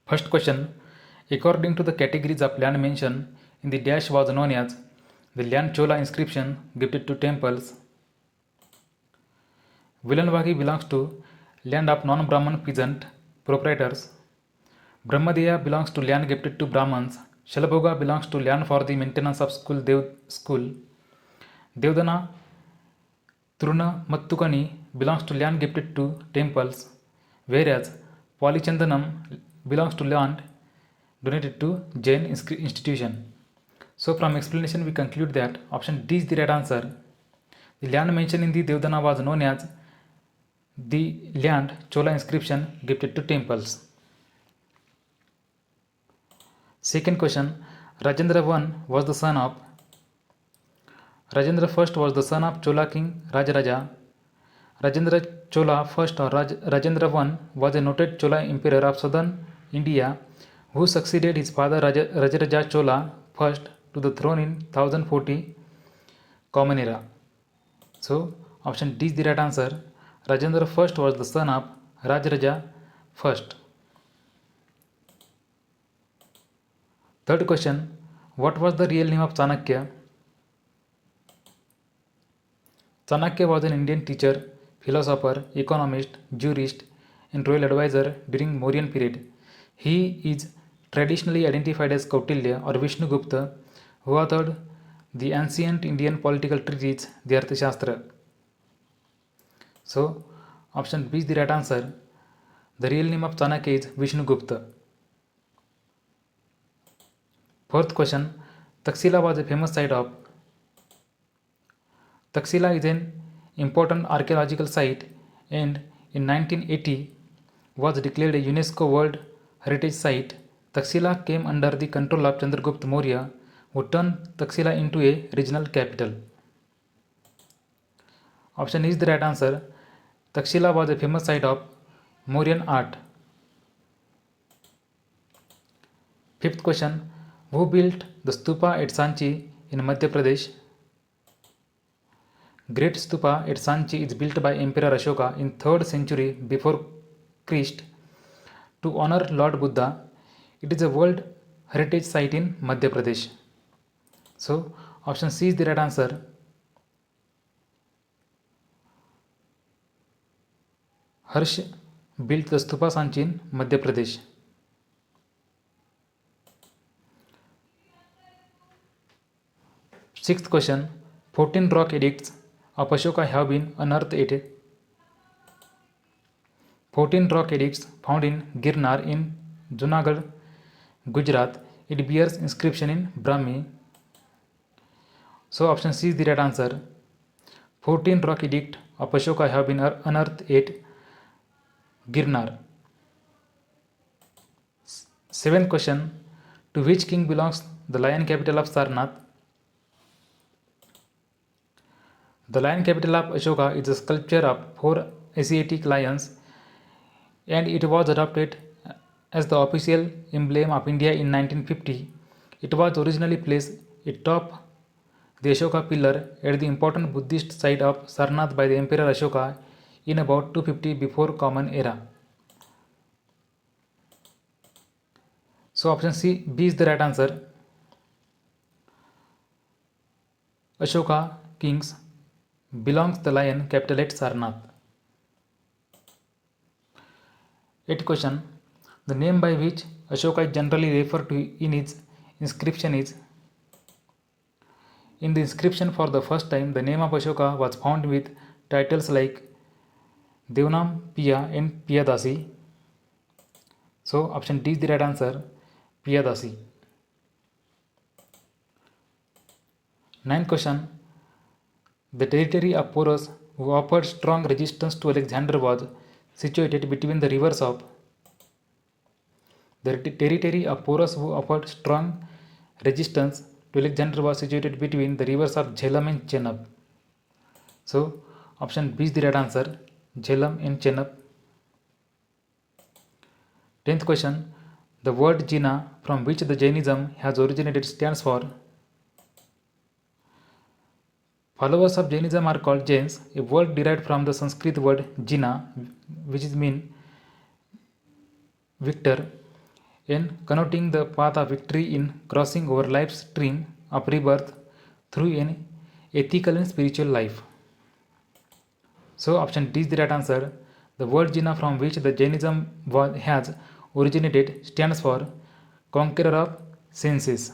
First question. According to the categories of land mentioned in the dash was known as the land Chola inscription gifted to temples. Vilanvagi belongs to land of non-Brahman peasant proprietors. Brahmadeya belongs to land gifted to Brahmins. Shalabhoga belongs to land for the maintenance of school. Devdana Truna Mattukani belongs to land gifted to temples, whereas Polichandanam belongs to land donated to Jain institution. So from explanation we conclude that option D is the right answer. The land mentioned in the Devdana was known as the land Chola inscription gifted to temples. Second question. Rajendra I was the son of Rajendra I was the son of Chola king Rajaraja. Rajendra Chola I or Rajendra I was a noted Chola emperor of southern India who succeeded his father Rajaraja Chola I to the throne in 1040 Common Era. So option D is the right answer. Rajendra I was the son of Rajaraja I. Third question. What was the real name of Chanakya? Chanakya was an Indian teacher, philosopher, economist, jurist, and royal advisor during Mauryan period. He is traditionally identified as Kautilya or Vishnugupta, who authored the ancient Indian political treatise, the Arthashastra. So, option B is the right answer. The real name of Chanakya is Vishnugupta. Fourth question. Taxila was a famous site of Taxila is an important archaeological site and in 1980 was declared a UNESCO World Heritage Site. Taxila came under the control of Chandragupta Maurya, who turned Taxila into a regional capital. Option is the right answer. Taxila was a famous site of Mauryan art. Fifth question. Who built the stupa at Sanchi in Madhya Pradesh? Great stupa at Sanchi is built by Emperor Ashoka in 3rd century before Christ to honor Lord Buddha. It is a World Heritage Site in Madhya Pradesh. So option C is the right answer. Harsh built the stupa Sanchi in Madhya Pradesh. Sixth question. 14 rock edicts of Ashoka have been unearthed at 14 rock edicts found in Girnar in Junagadh, Gujarat. It bears inscription in Brahmi. So option C is the right answer. 14 rock edict of Ashoka have been unearthed at Girnar. Seventh question. To which king belongs the lion capital of Sarnath? The lion capital of Ashoka is a sculpture of 4 Asiatic lions and it was adopted as the official emblem of India in 1950. It was originally placed atop the Ashoka pillar at the important Buddhist site of Sarnath by the Emperor Ashoka in about 250 before Common Era. So option B is the right answer. Ashoka kings belongs the lion capital at Sarnath. 8th question. The name by which Ashoka is generally referred to in his inscription is. In the inscription for the first time, the name of Ashoka was found with titles like Devnam Piya and Piyadasi. So option D is the right answer. Piyadasi. 9th question. The territory of Porus, who offered strong resistance to Alexander, was situated between the rivers of. The territory of Porus, who offered strong resistance to Alexander, was situated between the rivers of Jhelum and Chenab. So option B is the right answer. Jhelum and Chenab. 10th question. The word Jina, from which the Jainism has originated, stands for. Followers of Jainism are called Jains, a word derived from the Sanskrit word Jina, which is mean victor. in connoting the path of victory in crossing over life's stream of rebirth through an ethical and spiritual life. So option D is the right answer. The word Jina from which the Jainism has originated stands for conqueror of senses.